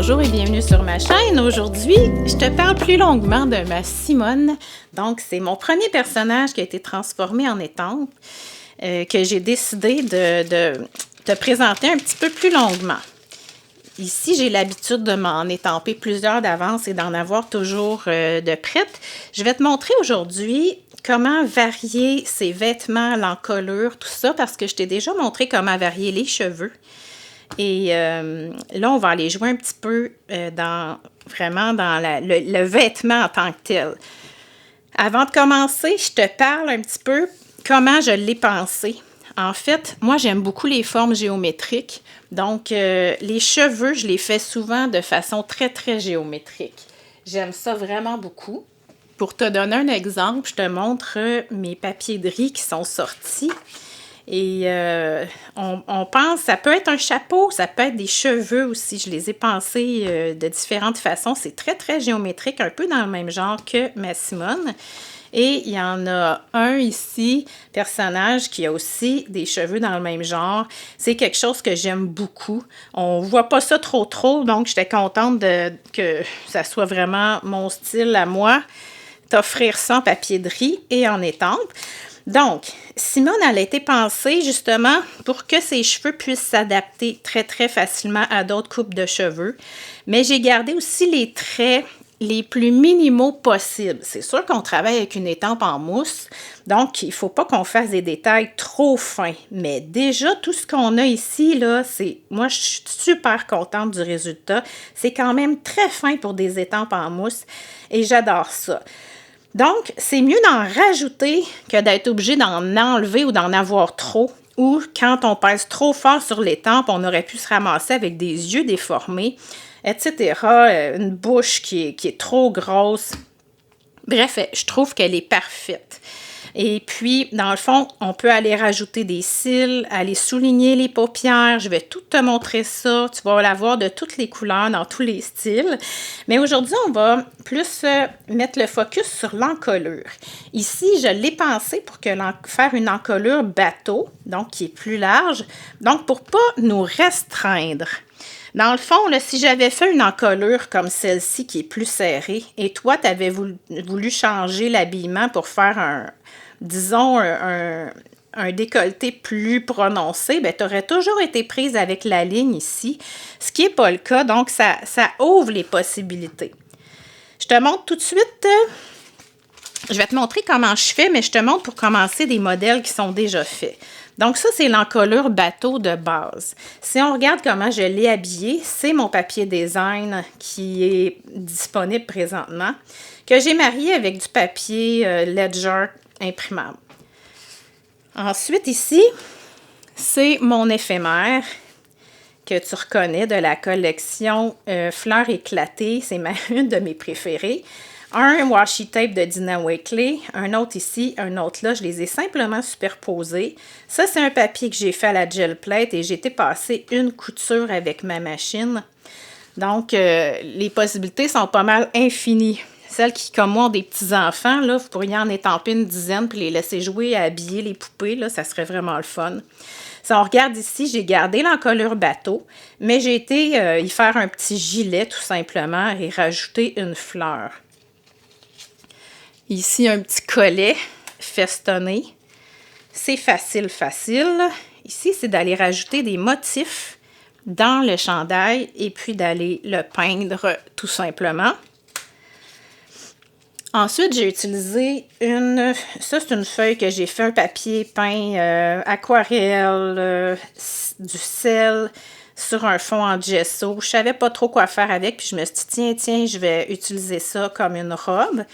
bonjour et bienvenue sur ma chaîne. Aujourd'hui, je te parle plus longuement de ma Simone. Donc, c'est mon premier personnage qui a été transformé en étampe que j'ai décidé de te présenter un petit peu plus longuement. Ici, j'ai l'habitude de m'en étamper plusieurs d'avance et d'en avoir toujours de prête. Je vais te montrer aujourd'hui comment varier ses vêtements, l'encolure, tout ça, parce que je t'ai déjà montré comment varier les cheveux. Et là, on va aller jouer un petit peu dans le vêtement en tant que tel. Avant de commencer, je te parle un petit peu comment je l'ai pensé. En fait, moi, j'aime beaucoup les formes géométriques. Donc, les cheveux, je les fais souvent de façon très, très géométrique. J'aime ça vraiment beaucoup. Pour te donner un exemple, je te montre mes papiers de riz qui sont sortis. Et on pense, ça peut être un chapeau, ça peut être des cheveux aussi. Je les ai pensés de différentes façons. C'est très, très géométrique, un peu dans le même genre que ma Simone. Et il y en a un ici, personnage, qui a aussi des cheveux dans le même genre. C'est quelque chose que j'aime beaucoup. On voit pas ça trop, donc j'étais contente que ça soit vraiment mon style à moi, t'offrir ça en papier de riz et en étampe. Donc, Simone, elle a été pensée justement pour que ses cheveux puissent s'adapter très, très facilement à d'autres coupes de cheveux. Mais j'ai gardé aussi les traits les plus minimaux possibles. C'est sûr qu'on travaille avec une étampe en mousse, donc il ne faut pas qu'on fasse des détails trop fins. Mais déjà, tout ce qu'on a ici, là, moi, je suis super contente du résultat. C'est quand même très fin pour des étampes en mousse et j'adore ça. Donc, c'est mieux d'en rajouter que d'être obligé d'en enlever ou d'en avoir trop. Ou quand on pèse trop fort sur l'étampe, on aurait pu se ramasser avec des yeux déformés, etc. Une bouche qui est trop grosse. Bref, je trouve qu'elle est parfaite. Et puis, dans le fond, on peut aller rajouter des cils, aller souligner les paupières. Je vais tout te montrer ça. Tu vas l'avoir de toutes les couleurs, dans tous les styles. Mais aujourd'hui, on va plus mettre le focus sur l'encolure. Ici, je l'ai pensé pour faire une encolure bateau, donc qui est plus large, donc pour pas nous restreindre. Dans le fond, là, si j'avais fait une encolure comme celle-ci qui est plus serrée et toi, tu avais voulu changer l'habillement pour faire un décolleté plus prononcé, bien, tu aurais toujours été prise avec la ligne ici, ce qui n'est pas le cas, donc ça ouvre les possibilités. Je te montre tout de suite, je vais te montrer comment je fais, mais je te montre pour commencer des modèles qui sont déjà faits. Donc ça, c'est l'encolure bateau de base. Si on regarde comment je l'ai habillé, c'est mon papier design qui est disponible présentement, que j'ai marié avec du papier Ledger imprimable. Ensuite, ici, c'est mon éphémère que tu reconnais de la collection Fleurs éclatées. C'est une de mes préférées. Un washi tape de Dina Wakley, un autre ici, un autre là. Je les ai simplement superposés. Ça, c'est un papier que j'ai fait à la gel plate et j'ai été passer une couture avec ma machine. Donc, les possibilités sont pas mal infinies. Celles qui, comme moi, ont des petits-enfants, là, vous pourriez en étamper une dizaine puis les laisser jouer à habiller les poupées. Là, ça serait vraiment le fun. Si on regarde ici, j'ai gardé l'encolure bateau, mais j'ai été y faire un petit gilet, tout simplement, et rajouter une fleur. Ici, un petit collet festonné. C'est facile. Ici, c'est d'aller rajouter des motifs dans le chandail et puis d'aller le peindre tout simplement. Ensuite, j'ai utilisé ça c'est une feuille que j'ai fait, un papier peint aquarelle, du sel sur un fond en gesso. Je savais pas trop quoi faire avec, puis je me suis dit, tiens, je vais utiliser ça comme une robe.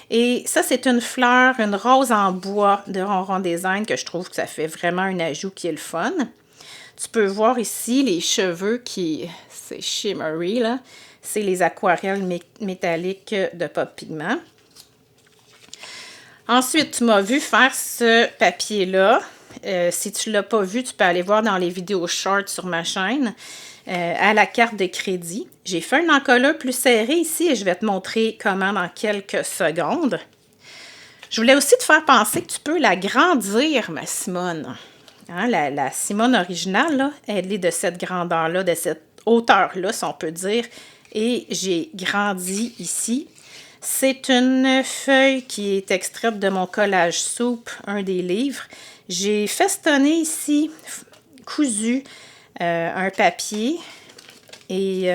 Et ça, c'est une fleur, une rose en bois de Ronron Design que je trouve que ça fait vraiment un ajout qui est le fun. Tu peux voir ici les cheveux c'est shimmery, là. C'est les aquarelles métalliques de Pop Pigment. Ensuite, tu m'as vu faire ce papier-là. Si tu ne l'as pas vu, tu peux aller voir dans les vidéos short sur ma chaîne. À la carte de crédit. J'ai fait une encolure plus serrée ici et je vais te montrer comment dans quelques secondes. Je voulais aussi te faire penser que tu peux l'agrandir, ma Simone. Hein, la Simone originale, là, elle est de cette grandeur-là, de cette hauteur-là, si on peut dire. et j'ai grandi ici. C'est une feuille qui est extraite de mon collage soupe, un des livres. J'ai festonné ici, cousu un papier et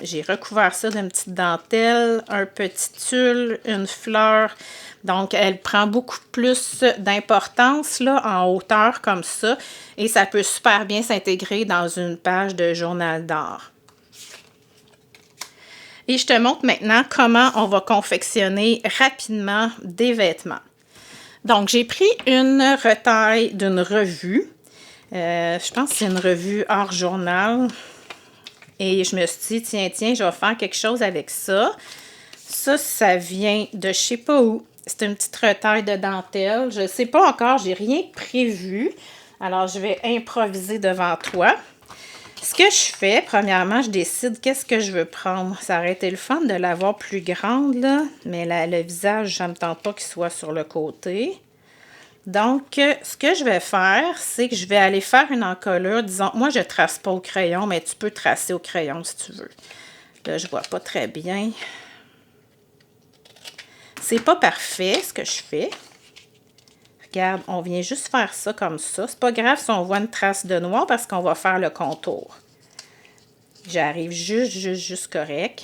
j'ai recouvert ça d'une petite dentelle, un petit tulle, une fleur. Donc, elle prend beaucoup plus d'importance là, en hauteur comme ça et ça peut super bien s'intégrer dans une page de journal d'art. Et je te montre maintenant comment on va confectionner rapidement des vêtements. Donc, j'ai pris une retaille d'une revue. Je pense que c'est une revue Art Journal. Et je me suis dit, tiens, je vais faire quelque chose avec ça. Ça vient de je sais pas où. C'est une petite retaille de dentelle. Je ne sais pas encore, j'ai rien prévu. Alors, je vais improviser devant toi. Ce que je fais, premièrement, je décide qu'est-ce que je veux prendre. Ça aurait été le fun de l'avoir plus grande, là, mais le visage, ça ne me tente pas qu'il soit sur le côté. Donc, ce que je vais faire, c'est que je vais aller faire une encolure. Disons, moi, je ne trace pas au crayon, mais tu peux tracer au crayon si tu veux. Là, je ne vois pas très bien. C'est pas parfait, ce que je fais. Regarde, on vient juste faire ça comme ça. C'est pas grave si on voit une trace de noir parce qu'on va faire le contour. J'arrive juste correct,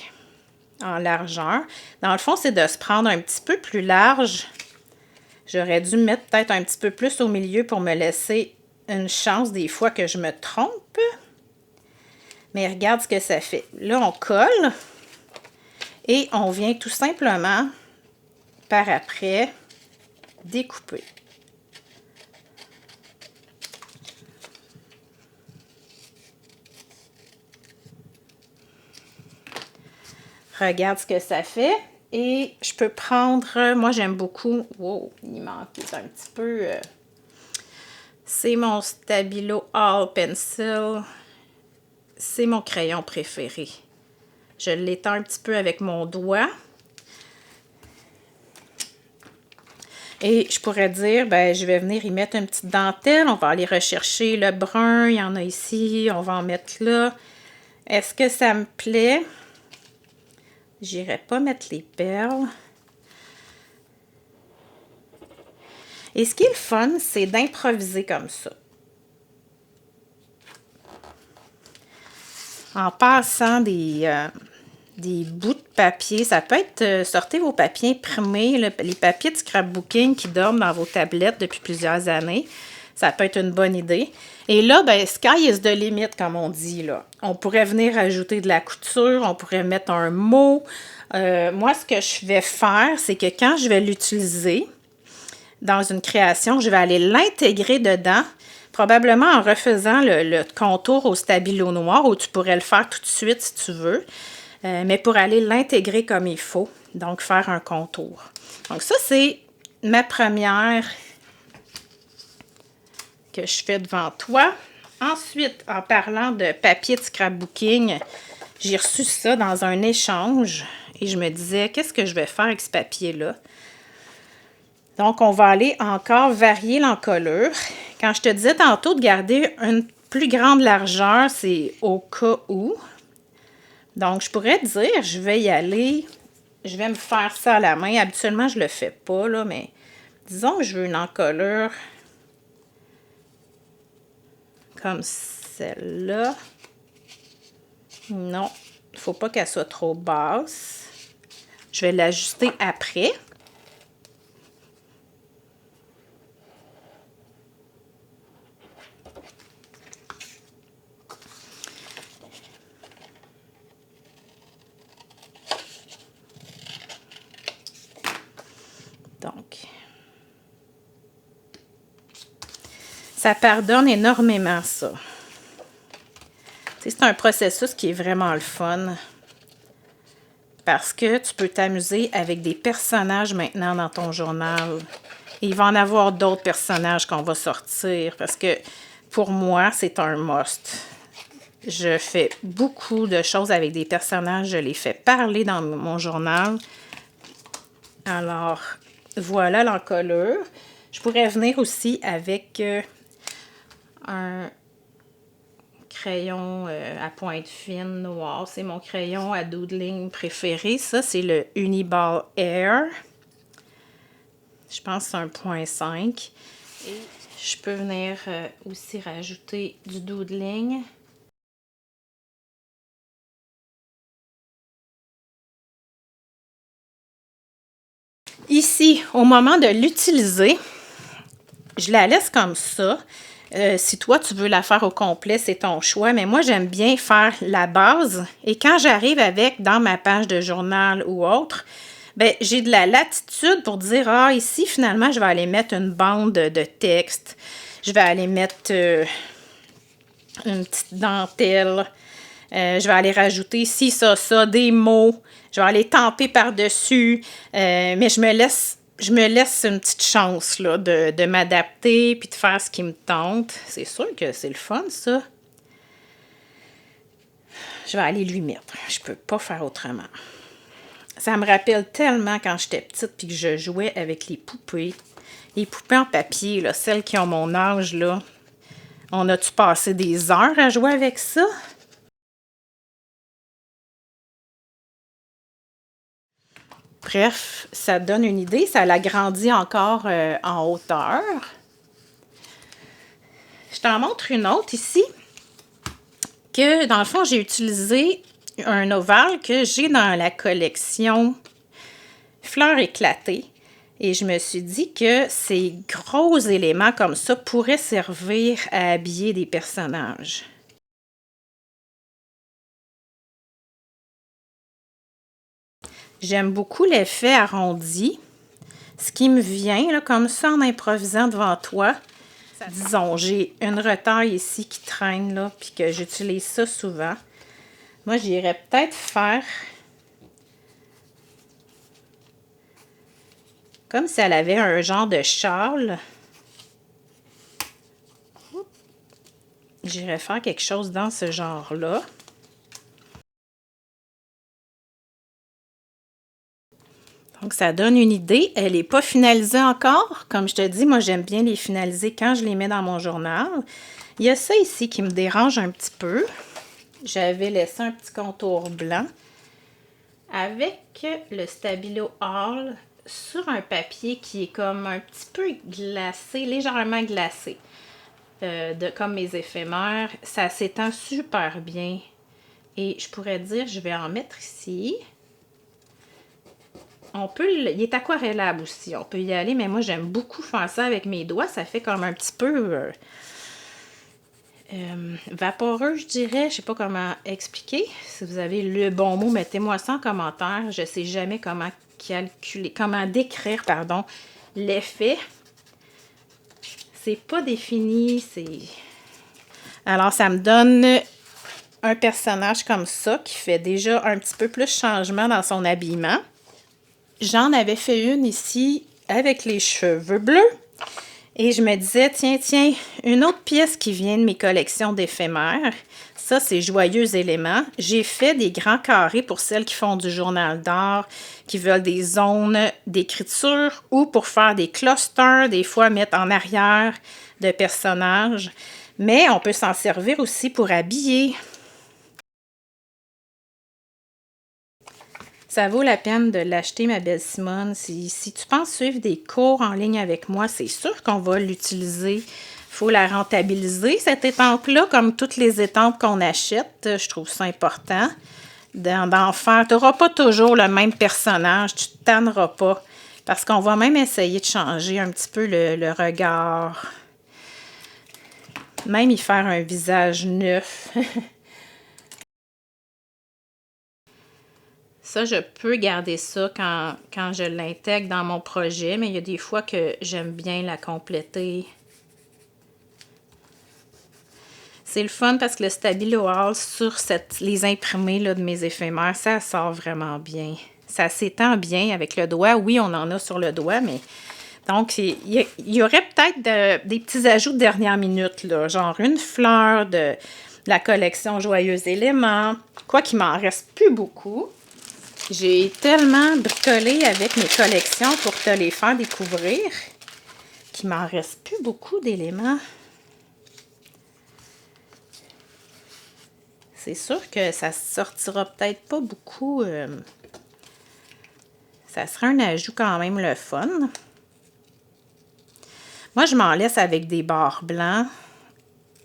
en largeur. Dans le fond, c'est de se prendre un petit peu plus large. J'aurais dû mettre peut-être un petit peu plus au milieu pour me laisser une chance des fois que je me trompe. Mais regarde ce que ça fait. Là, on colle et on vient tout simplement, par après, découper. Regarde ce que ça fait. Et je peux prendre, moi j'aime beaucoup, wow, il manque un petit peu, c'est mon Stabilo All Pencil, c'est mon crayon préféré. Je l'étends un petit peu avec mon doigt. Et je pourrais dire, ben, je vais venir y mettre une petite dentelle, on va aller rechercher le brun, il y en a ici, on va en mettre là. Est-ce que ça me plaît? J'irai pas mettre les perles. Et ce qui est le fun, c'est d'improviser comme ça. En passant des bouts de papier. Ça peut être, sortez vos papiers imprimés, les papiers de scrapbooking qui dorment dans vos tablettes depuis plusieurs années. Ça peut être une bonne idée. Et là, ben, sky is the limit, comme on dit, là. On pourrait venir ajouter de la couture, on pourrait mettre un mot. Moi, ce que je vais faire, c'est que quand je vais l'utiliser dans une création, je vais aller l'intégrer dedans, probablement en refaisant le contour au stabilo noir, ou tu pourrais le faire tout de suite si tu veux, mais pour aller l'intégrer comme il faut, donc faire un contour. Donc ça, c'est ma première que je fais devant toi. Ensuite, en parlant de papier de scrapbooking, j'ai reçu ça dans un échange et je me disais, qu'est-ce que je vais faire avec ce papier-là? Donc, on va aller encore varier l'encolure. Quand je te disais tantôt de garder une plus grande largeur, c'est au cas où. Donc, je pourrais dire, je vais y aller, je vais me faire ça à la main. Habituellement, je ne le fais pas, là, mais disons que je veux une encolure comme celle-là. Non, il ne faut pas qu'elle soit trop basse. Je vais l'ajuster après. Donc, ça pardonne énormément ça. C'est un processus qui est vraiment le fun parce que tu peux t'amuser avec des personnages maintenant dans ton journal. Et il va en avoir d'autres personnages qu'on va sortir parce que pour moi, c'est un must. Je fais beaucoup de choses avec des personnages, je les fais parler dans mon journal. Alors, voilà l'encolure. Je pourrais venir aussi avec un crayon à pointe fine noir. C'est mon crayon à doodling préféré. Ça, c'est le Uniball Air. Je pense que c'est 1.5. Et je peux venir aussi rajouter du doodling. Ici, au moment de l'utiliser, je la laisse comme ça. Si toi, tu veux la faire au complet, c'est ton choix. Mais moi, j'aime bien faire la base. Et quand j'arrive avec dans ma page de journal ou autre, ben, j'ai de la latitude pour dire, ah, ici, finalement, je vais aller mettre une bande de texte. Je vais aller mettre une petite dentelle. Je vais aller rajouter ici, ça, des mots. Je vais aller tamper par-dessus. Mais je me laisse une petite chance là, de m'adapter puis de faire ce qui me tente. C'est sûr que c'est le fun, ça. Je vais aller lui mettre. Je peux pas faire autrement. Ça me rappelle tellement quand j'étais petite puis que je jouais avec les poupées. Les poupées en papier, là, celles qui ont mon âge, là. On a-tu passé des heures à jouer avec ça? Bref, ça donne une idée. Ça l'agrandit encore en hauteur. Je t'en montre une autre ici. Que, dans le fond, j'ai utilisé un ovale que j'ai dans la collection Fleurs éclatées. Et je me suis dit que ces gros éléments comme ça pourraient servir à habiller des personnages. J'aime beaucoup l'effet arrondi. Ce qui me vient, là, comme ça, en improvisant devant toi, disons, j'ai une retaille ici qui traîne, là, puis que j'utilise ça souvent. Moi, j'irais peut-être faire comme si elle avait un genre de châle. J'irais faire quelque chose dans ce genre-là. Donc, ça donne une idée. Elle n'est pas finalisée encore. Comme je te dis, moi, j'aime bien les finaliser quand je les mets dans mon journal. Il y a ça ici qui me dérange un petit peu. J'avais laissé un petit contour blanc. Avec le Stabilo All sur un papier qui est comme un petit peu glacé, légèrement glacé. Comme mes éphémères, ça s'étend super bien. Et je pourrais dire, je vais en mettre ici. Il est aquarellable aussi, on peut y aller, mais moi j'aime beaucoup faire ça avec mes doigts. Ça fait comme un petit peu vaporeux, je dirais. Je sais pas comment expliquer. Si vous avez le bon mot, mettez-moi ça en commentaire. Je sais jamais comment décrire, pardon, l'effet. C'est pas défini, Alors, ça me donne un personnage comme ça qui fait déjà un petit peu plus changement dans son habillement. J'en avais fait une ici avec les cheveux bleus. Et je me disais, tiens, une autre pièce qui vient de mes collections d'éphémères. Ça, c'est Joyeux éléments. J'ai fait des grands carrés pour celles qui font du journal d'art, qui veulent des zones d'écriture ou pour faire des clusters, des fois mettre en arrière de personnages. Mais on peut s'en servir aussi pour habiller. Ça vaut la peine de l'acheter, ma belle Simone. Si tu penses suivre des cours en ligne avec moi, c'est sûr qu'on va l'utiliser. Il faut la rentabiliser, cette étampe-là, comme toutes les étampes qu'on achète. Je trouve ça important d'en faire. Tu n'auras pas toujours le même personnage, tu ne te tanneras pas. Parce qu'on va même essayer de changer un petit peu le regard. Même y faire un visage neuf. Ça, je peux garder ça quand je l'intègre dans mon projet, mais il y a des fois que j'aime bien la compléter. C'est le fun parce que le Stabilo All sur les imprimés là, de mes éphémères, ça sort vraiment bien. Ça s'étend bien avec le doigt. Oui, on en a sur le doigt, mais... Donc, il y aurait peut-être des petits ajouts de dernière minute, là, genre une fleur de la collection Joyeux éléments. Quoi qu'il m'en reste plus beaucoup. J'ai tellement bricolé avec mes collections pour te les faire découvrir qu'il m'en reste plus beaucoup d'éléments. C'est sûr que ça sortira peut-être pas beaucoup. Ça sera un ajout quand même le fun. Moi, je m'en laisse avec des barres blancs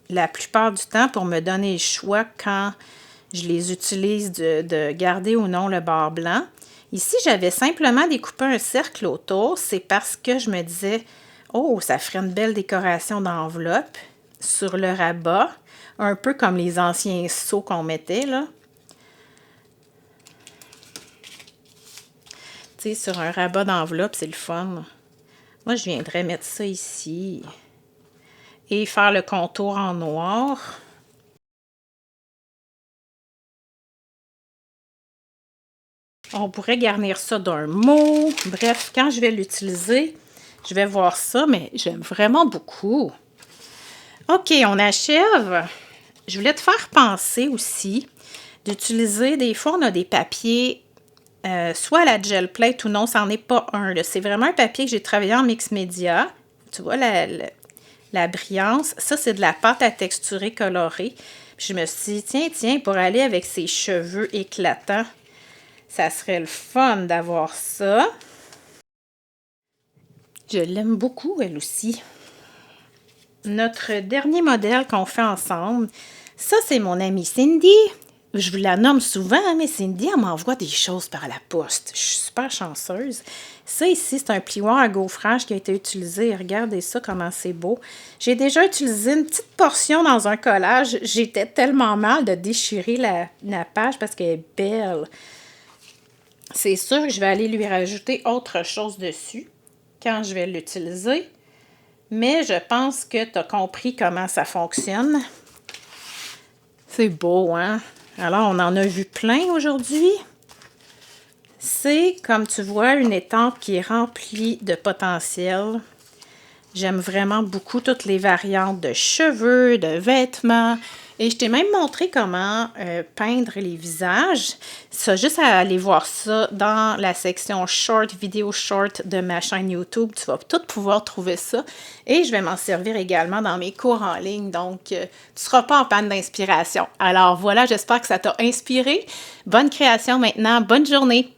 la plupart du temps pour me donner le choix quand je les utilise de garder ou non le bord blanc. Ici, j'avais simplement découpé un cercle autour. C'est parce que je me disais, oh, ça ferait une belle décoration d'enveloppe sur le rabat. Un peu comme les anciens seaux qu'on mettait, là. Tu sais, sur un rabat d'enveloppe, c'est le fun. Moi, je viendrais mettre ça ici. Et faire le contour en noir. On pourrait garnir ça d'un mot. Bref, quand je vais l'utiliser, je vais voir ça, mais j'aime vraiment beaucoup. OK, on achève. Je voulais te faire penser aussi d'utiliser, des fois, on a des papiers, soit la gel plate ou non, ça n'en est pas un. C'est vraiment un papier que j'ai travaillé en mix média. Tu vois, la brillance. Ça, c'est de la pâte à texturer colorée. Puis je me suis dit, tiens, pour aller avec ses cheveux éclatants, ça serait le fun d'avoir ça. Je l'aime beaucoup, elle aussi. Notre dernier modèle qu'on fait ensemble, ça, c'est mon amie Cindy. Je vous la nomme souvent, mais Cindy, elle m'envoie des choses par la poste. Je suis super chanceuse. Ça ici, c'est un plioir à gaufrage qui a été utilisé. Regardez ça, comment c'est beau. J'ai déjà utilisé une petite portion dans un collage. J'étais tellement mal de déchirer la page parce qu'elle est belle. C'est sûr que je vais aller lui rajouter autre chose dessus quand je vais l'utiliser. Mais je pense que tu as compris comment ça fonctionne. C'est beau, hein? Alors, on en a vu plein aujourd'hui. C'est, comme tu vois, une étampe qui est remplie de potentiel. J'aime vraiment beaucoup toutes les variantes de cheveux, de vêtements. Et je t'ai même montré comment peindre les visages. Ça, juste à aller voir ça dans la section short, vidéo short de ma chaîne YouTube. Tu vas tout pouvoir trouver ça. Et je vais m'en servir également dans mes cours en ligne. Donc, tu ne seras pas en panne d'inspiration. Alors voilà, j'espère que ça t'a inspiré. Bonne création maintenant. Bonne journée.